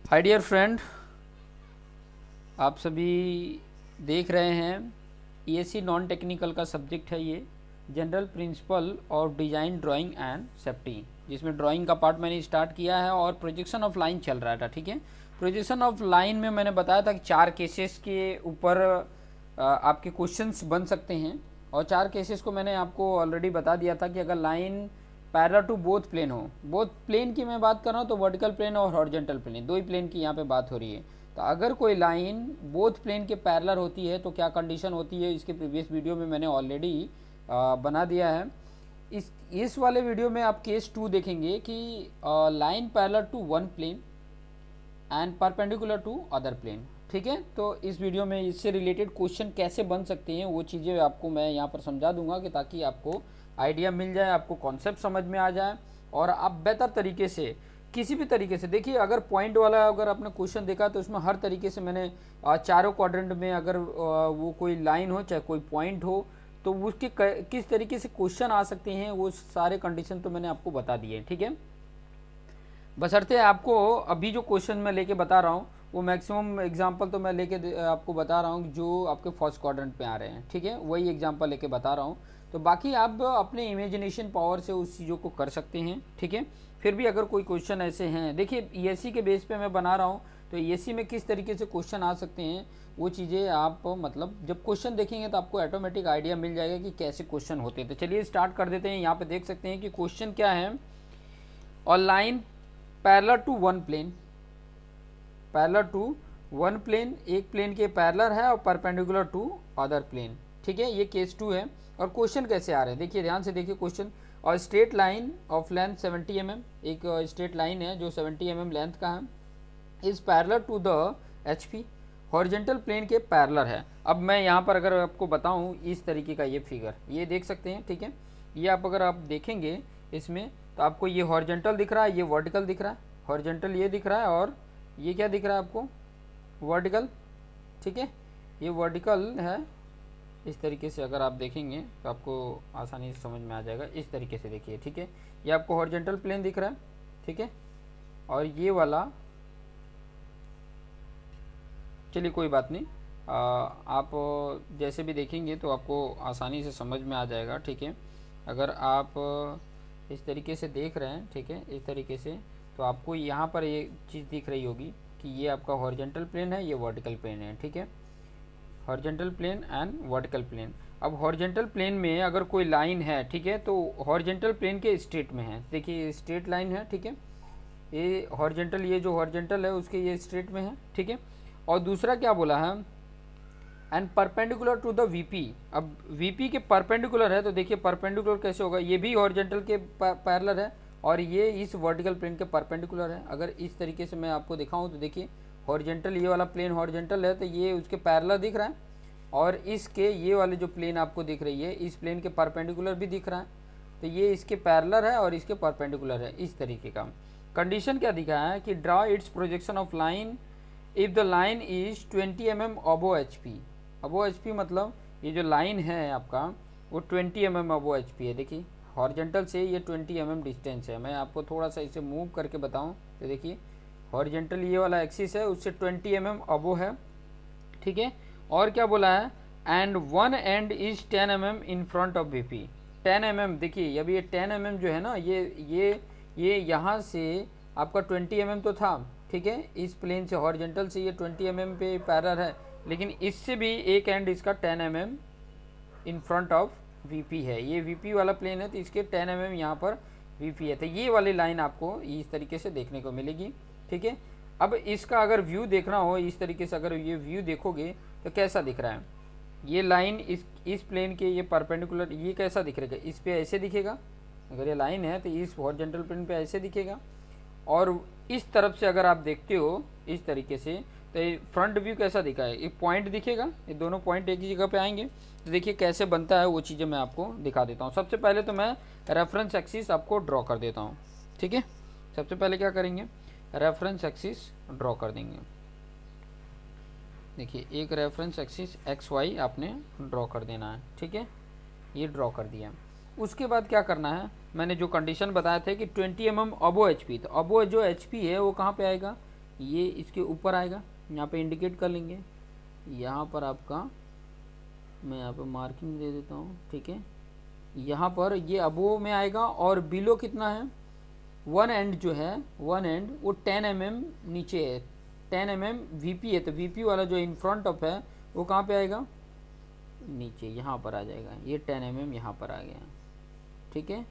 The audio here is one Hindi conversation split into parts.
हाय डियर फ्रेंड, आप सभी देख रहे हैं ईएससी नॉन टेक्निकल का सब्जेक्ट है ये general principle of design drawing and safety, जिसमें ड्राइंग का पार्ट मैंने स्टार्ट किया है और प्रोजेक्शन ऑफ लाइन चल रहा था। ठीक है, प्रोजेक्शन ऑफ लाइन में मैंने बताया था कि 4 केसेस के ऊपर आपके क्वेश्चंस बन सकते हैं और 4 केसेस को मैंने आपको ऑलरेडी बता दिया था कि अगर line parallel to both plane हो, बोथ प्लेन की मैं बात कर रहा हूँ तो वर्टिकल प्लेन और हॉरिजॉन्टल प्लेन, दो ही प्लेन की यहाँ पे बात हो रही है। तो अगर कोई लाइन बोथ प्लेन के पैरेलल होती है तो क्या कंडीशन होती है, इसके प्रीवियस वीडियो में मैंने ऑलरेडी बना दिया है। इस वाले वीडियो में आप केस 2 देखेंगे कि line parallel to one plane and perpendicular to other plane. ठीक है, तो इस वीडियो में इससे रिलेटेड क्वेश्चन कैसे बन सकते हैं वो चीज़ें आपको मैं यहाँ पर समझा दूंगा कि ताकि आपको आइडिया मिल जाए, आपको कॉन्सेप्ट समझ में आ जाए और आप बेहतर तरीके से किसी भी तरीके से देखिए। अगर पॉइंट वाला अगर आपने क्वेश्चन देखा तो उसमें हर तरीके से मैंने चारों क्वाड्रेंट में अगर वो कोई लाइन हो चाहे कोई पॉइंट हो तो उसके किस तरीके से क्वेश्चन आ सकते हैं वो सारे कंडीशन तो मैंने आपको बता दिए। ठीक है, बशर्ते आपको अभी जो क्वेश्चन मैं लेके बता रहा हूँ वो मैक्सिमम एग्जांपल तो मैं लेके आपको बता रहा हूँ जो आपके फर्स्ट क्वाड्रेंट पे आ रहे हैं। ठीक है, वही एग्जांपल लेके बता रहा हूँ, तो बाकी आप अपने इमेजिनेशन पावर से उस चीज़ों को कर सकते हैं। ठीक है, फिर भी अगर कोई क्वेश्चन ऐसे हैं, देखिए ईएससी के बेस पे मैं बना रहा हूँ तो ईएससी में किस तरीके से क्वेश्चन आ सकते हैं वो चीज़ें आप मतलब जब क्वेश्चन देखेंगे तो आपको ऑटोमेटिक आइडिया मिल जाएगा कि कैसे क्वेश्चन होते हैं। तो चलिए स्टार्ट कर देते हैं। यहाँ पे देख सकते हैं कि क्वेश्चन क्या है, और line parallel to one plane, parallel to one plane, एक प्लेन के पैरेलल है और परपेंडिकुलर टू अदर प्लेन। ठीक है, ये केस 2 है। और क्वेश्चन कैसे आ रहे हैं देखिए, ध्यान से देखिए क्वेश्चन। और straight line of length 70 mm, एक स्ट्रेट लाइन है जो 70 mm लेंथ का है, is parallel to the HP, horizontal plane के पैरेलल है। अब मैं यहाँ पर अगर आपको बताऊँ इस तरीके का ये फिगर ये देख सकते हैं। ठीक है, ये आप अगर आप देखेंगे इसमें तो आपको ये हॉरिजॉन्टल दिख रहा है, ये वर्टिकल दिख रहा है, हॉरिजॉन्टल ये दिख रहा है और ये क्या दिख रहा है आपको, वर्टिकल। ठीक है, ये वर्टिकल है। इस तरीके से अगर आप देखेंगे तो आपको आसानी से समझ में आ जाएगा। इस तरीके से देखिए। ठीक है, ये आपको हॉरिजॉन्टल प्लेन दिख रहा है। ठीक है, और ये वाला चलिए कोई बात नहीं, आप जैसे भी देखेंगे तो आपको आसानी से समझ में आ जाएगा। ठीक है, अगर आप इस तरीके से देख रहे हैं, ठीक है, इस तरीके से तो आपको यहाँ पर ये चीज़ दिख रही होगी कि ये आपका हॉरिजॉन्टल प्लेन है, ये वर्टिकल प्लेन है। ठीक है, horizontal plane and vertical plane. अब हॉरिजॉन्टल प्लेन में अगर कोई लाइन है, ठीक है, तो हॉरिजॉन्टल प्लेन के स्ट्रेट में है। देखिए स्ट्रेट लाइन है। ठीक है, ये हॉरिजॉन्टल, ये जो हॉरिजॉन्टल है उसके ये स्ट्रेट में है। ठीक है, और दूसरा क्या बोला है, and perpendicular to the VP. अब वीपी के परपेंडिकुलर है तो देखिए परपेंडिकुलर कैसे होगा, ये भी हॉरिजॉन्टल के पैरेलल है और ये इस वर्टिकल प्लेन के परपेंडिकुलर है। अगर इस तरीके से मैं आपको दिखाऊं तो देखिए हॉरिजॉन्टल, ये वाला प्लेन हॉरिजॉन्टल है तो ये उसके पैरेलल दिख रहा है और इसके ये वाले जो प्लेन आपको दिख रही है इस प्लेन के परपेंडिकुलर भी दिख रहा है, तो ये इसके पैरेलल है और इसके परपेंडिकुलर है। इस तरीके का कंडीशन क्या दिखा है कि draw it's projection of line if the line is 20 mm above H P. Above H P मतलब ये जो लाइन है आपका वो 20 mm अबो एच पी है। देखिए हॉरिजॉन्टल से ये 20 mm डिस्टेंस है। मैं आपको थोड़ा सा इसे मूव करके बताऊं तो देखिए हॉरिजॉन्टल ये वाला एक्सिस है उससे 20 mm अबो है। ठीक है, और क्या बोला है, and one and is 10 mm in front of V P. 10 mm देखिए, अभी ये 10 mm जो है ना, ये यहाँ से आपका 20 mm तो था। ठीक है, इस प्लेन से हॉरिजॉन्टल से ये 20 mm पे पैरेलल है, लेकिन इससे भी एक एंड इसका 10 mm in front of VP है। ये वीपी वाला प्लेन है तो इसके 10 mm यहाँ पर वीपी है, तो ये वाली लाइन आपको इस तरीके से देखने को मिलेगी। ठीक है, अब इसका अगर व्यू देखना हो इस तरीके से, अगर ये व्यू देखोगे तो कैसा दिख रहा है, ये लाइन इस प्लेन के ये परपेंडिकुलर, ये कैसा दिख रहेगा, इस पे ऐसे दिखेगा। अगर ये लाइन है तो इस हॉरिजॉन्टल प्लेन पे ऐसे दिखेगा, और इस तरफ से अगर आप देखते हो इस तरीके से तो फ्रंट व्यू कैसा दिखा है, एक पॉइंट दिखेगा, ये दोनों पॉइंट एक ही जगह पे आएंगे। तो देखिए कैसे बनता है वो चीज़ें मैं आपको दिखा देता हूँ। सबसे पहले तो मैं रेफरेंस एक्सिस आपको ड्रॉ कर देता हूँ। ठीक है, सबसे पहले क्या करेंगे, रेफरेंस एक्सिस ड्रॉ कर देंगे। देखिए एक रेफरेंस एक्सिस एक्स वाई आपने ड्रॉ कर देना है। ठीक है, ये ड्रॉ कर दिया। उसके बाद क्या करना है, मैंने जो कंडीशन बताया था कि 20 mm अबो एच पी, तो अबो जो एच पी है वो कहाँ पे आएगा, ये इसके ऊपर आएगा, यहाँ पे इंडिकेट कर लेंगे। यहाँ पर आपका मैं यहाँ पे मार्किंग दे देता हूँ, ठीक है। यहाँ पर ये अबो में आएगा और बिलो कितना है, वन एंड जो है, वन एंड वो 10 mm नीचे है, 10 mm वीपी है, तो वीपी वाला जो इन फ्रंट ऑफ है वो कहाँ पे आएगा, नीचे यहाँ पर आ जाएगा। ये 10 mm यहाँ पर आ गया, ठीक है।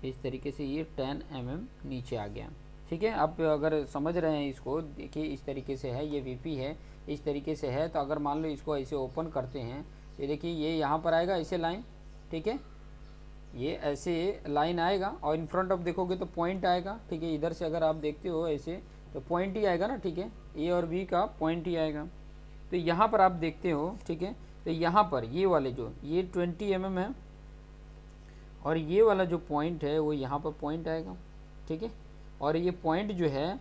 इस तरीके से ये 10 mm नीचे आ गया, ठीक है। आप अगर समझ रहे हैं इसको, देखिए इस तरीके से है, ये वीपी है, इस तरीके से है। तो अगर मान लो इसको ऐसे ओपन करते हैं, ये देखिए ये यहाँ पर आएगा ऐसे लाइन, ठीक है, ये ऐसे लाइन आएगा और इन फ्रंट ऑफ देखोगे तो पॉइंट आएगा, ठीक है। इधर से अगर आप देखते हो ऐसे तो पॉइंट ही आएगा ना, ठीक है, ए और बी का पॉइंट ही आएगा। तो यहाँ पर आप देखते हो, ठीक है, तो यहाँ पर ये वाले जो ये 20 mm है और ये वाला जो पॉइंट है वो यहाँ पर पॉइंट आएगा, ठीक है। और ये पॉइंट जो है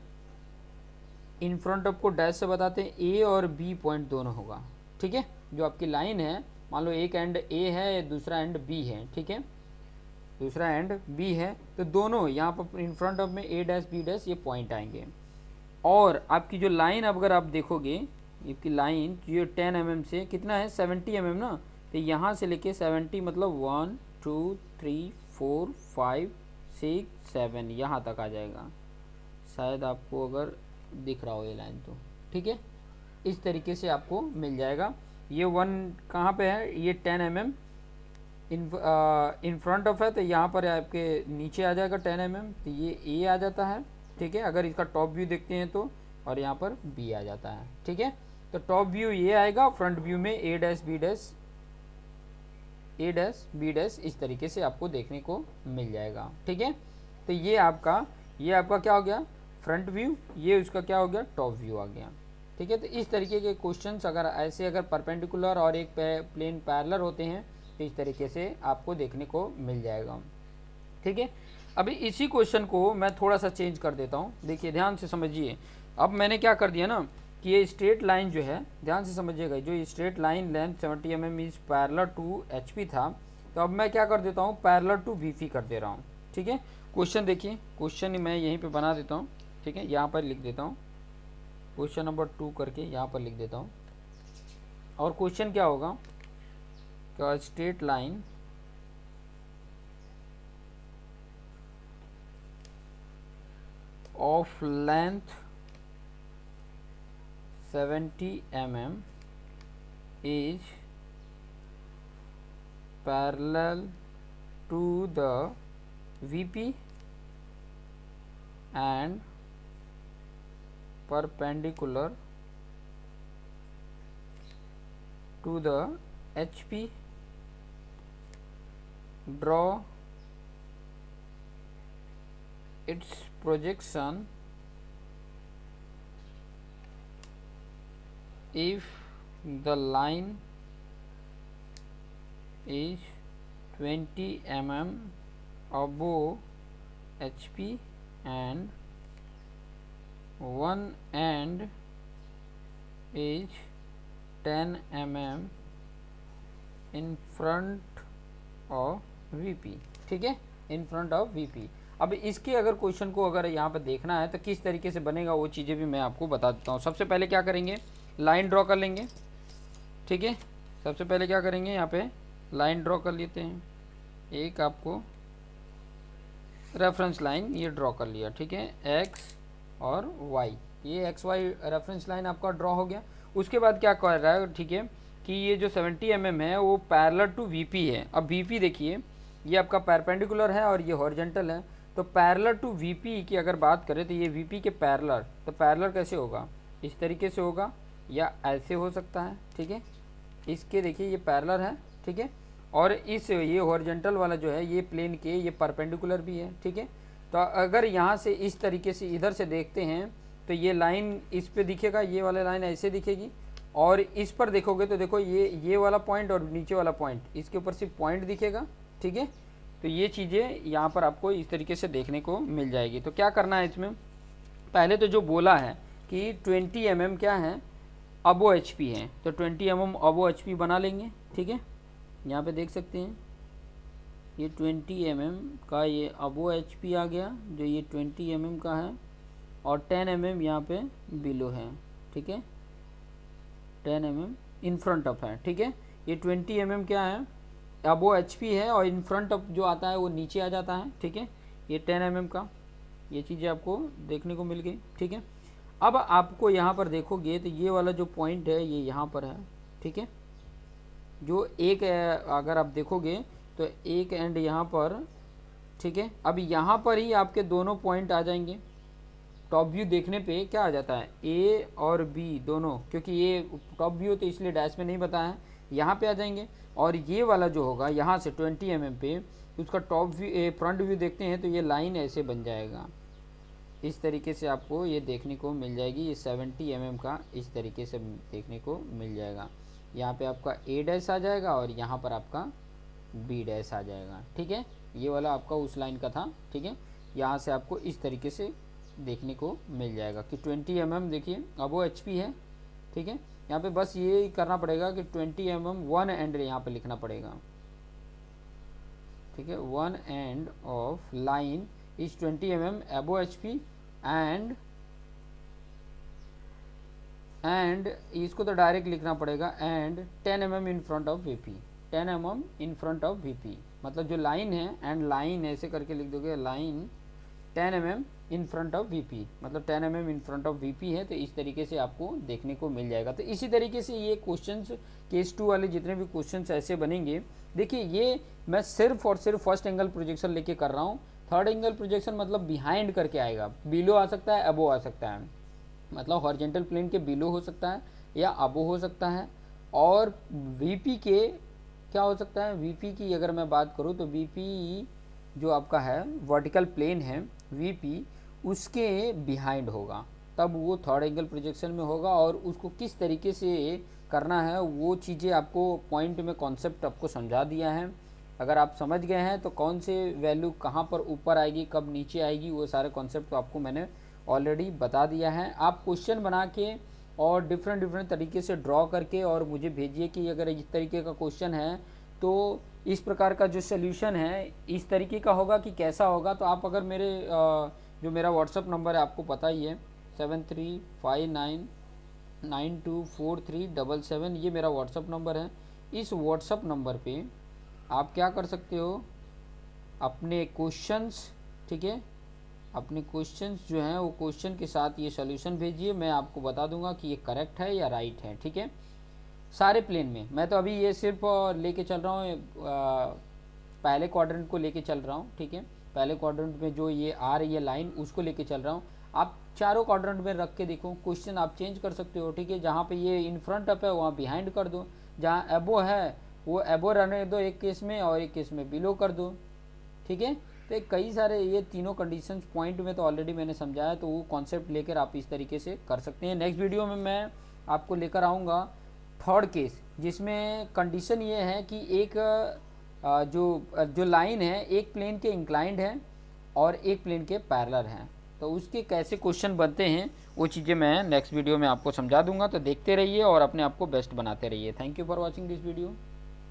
इन फ्रंट ऑफ को डैश से बताते हैं, ए और बी पॉइंट दोनों होगा, ठीक है। जो आपकी लाइन है, मान लो एक एंड ए है, दूसरा एंड बी है, ठीक है, दूसरा एंड बी है, तो दोनों यहाँ पर इन फ्रंट ऑफ में ए डैश बी डैश ये पॉइंट आएंगे। और आपकी जो लाइन अगर आप देखोगे, आपकी लाइन जो 10 mm से कितना है 70 mm ना, तो यहाँ से लेके 70 मतलब 1 2 3 4 5 6 7 यहाँ तक आ जाएगा। शायद आपको अगर दिख रहा हो ये लाइन तो, ठीक है। इस तरीके से आपको मिल जाएगा। ये 1 कहाँ पे है, ये 10 mm इन फ्रंट ऑफ है, तो यहाँ पर आपके नीचे आ जाएगा 10 mm, तो ये ए आ जाता है, ठीक है। अगर इसका टॉप व्यू देखते हैं तो, और यहाँ पर बी आ जाता है, ठीक है। तो टॉप व्यू ये आएगा, फ्रंट व्यू में ए डैश बी डैश, ए डैश बी डैश इस तरीके से आपको देखने को मिल जाएगा, ठीक है। तो ये आपका क्या हो गया, फ्रंट व्यू, ये उसका क्या हो गया, टॉप व्यू आ गया, ठीक है। तो इस तरीके के क्वेश्चंस अगर ऐसे अगर परपेंडिकुलर और एक प्लेन पैरेलल होते हैं तो इस तरीके से आपको देखने को मिल जाएगा, ठीक है। अभी इसी क्वेश्चन को मैं थोड़ा सा चेंज कर देता हूँ, देखिए ध्यान से समझिए। अब मैंने क्या कर दिया ना कि ये स्ट्रेट लाइन जो है, ध्यान से समझिएगा, जो ये straight line length 70 mm is parallel to HP था, तो अब मैं क्या कर देता हूँ, पैरेलल टू VP कर दे रहा हूँ, ठीक है। क्वेश्चन देखिए, क्वेश्चन मैं यहीं पे बना देता हूँ, ठीक है, यहाँ पर लिख देता हूँ क्वेश्चन नंबर 2 करके यहाँ पर लिख देता हूँ। और क्वेश्चन क्या होगा, क्या straight line of length 70 mm is parallel to the VP and perpendicular to the HP. Draw its projection if the line is 20 mm above HP and one end is 10 mm in front of VP, ठीक है, इन फ्रंट ऑफ VP। अब इसके अगर क्वेश्चन को अगर यहाँ पर देखना है तो किस तरीके से बनेगा वो चीज़ें भी मैं आपको बता देता हूँ। सबसे पहले क्या करेंगे, लाइन ड्रॉ कर लेंगे, ठीक है। सबसे पहले क्या करेंगे, यहाँ पे लाइन ड्रॉ कर लेते हैं। एक आपको रेफरेंस लाइन ये ड्रॉ कर लिया, ठीक है, एक्स और वाई, ये एक्स वाई रेफरेंस लाइन आपका ड्रॉ हो गया। उसके बाद क्या कर रहा है, ठीक है, कि ये जो 70 mm है वो पैरेलल टू VP है। अब VP देखिए, ये आपका परपेंडिकुलर है और ये हॉरिजॉन्टल है, तो पैरेलल टू VP की अगर बात करें तो ये VP के पैरेलल, तो पैरेलल कैसे होगा, इस तरीके से होगा या ऐसे हो सकता है, ठीक है। इसके देखिए ये पैरेलल है, ठीक है, और इस ये हॉरिजॉन्टल वाला जो है ये प्लेन के ये परपेंडिकुलर भी है, ठीक है। तो अगर यहाँ से इस तरीके से इधर से देखते हैं तो ये लाइन इस पे दिखेगा, ये वाला लाइन ऐसे दिखेगी, और इस पर देखोगे तो देखो ये वाला पॉइंट और नीचे वाला पॉइंट, इसके ऊपर सिर्फ पॉइंट दिखेगा, ठीक है। तो ये चीज़ें यहाँ पर आपको इस तरीके से देखने को मिल जाएगी। तो क्या करना है इसमें, पहले तो जो बोला है कि 20 mm क्या है, अबो HP है, तो 20 mm अबो HP बना लेंगे, ठीक है। यहाँ पे देख सकते हैं ये 20 mm का ये अबो HP आ गया, जो ये 20 mm का है, और 10 mm यहाँ पे बिलो है, ठीक है, 10 mm इन फ्रंट ऑफ है, ठीक है। ये 20 mm क्या है, अब वो HP है और इन फ्रंट ऑफ जो आता है वो नीचे आ जाता है, ठीक है। ये 10 mm का ये चीज़ें आपको देखने को मिल गई, ठीक है। अब आपको यहाँ पर देखोगे तो ये वाला जो पॉइंट है ये यहाँ पर है, ठीक है। जो एक अगर आप देखोगे तो एक एंड यहाँ पर, ठीक है। अब यहाँ पर ही आपके दोनों पॉइंट आ जाएंगे। टॉप व्यू देखने पे क्या आ जाता है, ए और बी दोनों, क्योंकि ये टॉप व्यू तो इसलिए डैश में नहीं बताया है, यहाँ पे आ जाएंगे। और ये वाला जो होगा यहाँ से 20 mm पे उसका टॉप व्यू फ्रंट व्यू देखते हैं तो ये लाइन ऐसे बन जाएगा, इस तरीके से आपको ये देखने को मिल जाएगी। ये 70 mm का इस तरीके से देखने को मिल जाएगा। यहाँ पे आपका ए डैश आ जाएगा और यहाँ पर आपका बी डैश आ जाएगा, ठीक है। ये वाला आपका उस लाइन का था, ठीक है। यहाँ से आपको इस तरीके से देखने को मिल जाएगा कि 20 mm देखिए अब वो HP है, ठीक है। यहाँ पे बस ये करना पड़ेगा कि 20 mm वन एंड यहाँ पे लिखना पड़ेगा, ठीक है। One end of line is 20 mm above HP and इसको तो डायरेक्ट लिखना पड़ेगा and 10 mm in front of VP, 10 mm in front of VP, मतलब जो लाइन है एंड लाइन ऐसे करके लिख दोगे, line 10 mm in front of VP, मतलब 10 mm in front of VP है। तो इस तरीके से आपको देखने को मिल जाएगा। तो इसी तरीके से ये क्वेश्चंस केस 2 वाले जितने भी क्वेश्चंस ऐसे बनेंगे, देखिए ये मैं सिर्फ और सिर्फ फर्स्ट एंगल प्रोजेक्शन लेके कर रहा हूँ। थर्ड एंगल प्रोजेक्शन मतलब बिहाइंड करके आएगा, बिलो आ सकता है, अबो आ सकता है, मतलब हॉरिजॉन्टल प्लेन के बिलो हो सकता है या अबो हो सकता है। और VP के क्या हो सकता है, VP की अगर मैं बात करूँ तो VP जो आपका है वर्टिकल प्लेन है VP, उसके बिहाइंड होगा, तब वो थर्ड एंगल प्रोजेक्शन में होगा। और उसको किस तरीके से करना है वो चीज़ें आपको पॉइंट में कॉन्सेप्ट आपको समझा दिया है। अगर आप समझ गए हैं तो कौन से वैल्यू कहाँ पर ऊपर आएगी कब नीचे आएगी वो सारे कॉन्सेप्ट तो आपको मैंने ऑलरेडी बता दिया है। आप क्वेश्चन बना के और डिफरेंट तरीके से ड्रॉ करके और मुझे भेजिए कि अगर इस तरीके का क्वेश्चन है तो इस प्रकार का जो सोल्यूशन है इस तरीके का होगा कि कैसा होगा। तो आप अगर मेरे जो मेरा व्हाट्सअप नंबर है आपको पता ही है 7359924377, ये मेरा व्हाट्सअप नंबर है। इस व्हाट्सअप नंबर पे आप क्या कर सकते हो, अपने क्वेश्चंस, ठीक है, अपने क्वेश्चंस जो हैं वो क्वेश्चन के साथ ये सॉल्यूशन भेजिए, मैं आपको बता दूंगा कि ये करेक्ट है या राइट है, ठीक है। सारे प्लेन में मैं तो अभी ये सिर्फ लेके चल रहा हूँ पहले क्वाड्रेंट को लेके चल रहा हूँ, ठीक है। पहले क्वाड्रेंट में जो ये आ रही है लाइन उसको लेके चल रहा हूँ। आप चारों क्वाड्रेंट में रख के देखो, क्वेश्चन आप चेंज कर सकते हो, ठीक है। जहाँ पे ये इन फ्रंट अप है वहाँ बिहाइंड कर दो, जहाँ एबो है वो एबो रहने दो एक केस में और एक केस में बिलो कर दो, ठीक है। तो कई सारे ये तीनों कंडीशंस पॉइंट में तो ऑलरेडी मैंने समझाया, तो वो कॉन्सेप्ट लेकर आप इस तरीके से कर सकते हैं। नेक्स्ट वीडियो में मैं आपको लेकर आऊँगा थर्ड केस, जिसमें कंडीशन ये है कि एक जो लाइन है एक प्लेन के इंक्लाइंड है और एक प्लेन के पैरेलल हैं, तो उसके कैसे क्वेश्चन बनते हैं वो चीज़ें मैं नेक्स्ट वीडियो में आपको समझा दूंगा। तो देखते रहिए और अपने आप को बेस्ट बनाते रहिए। Thank you for watching this video.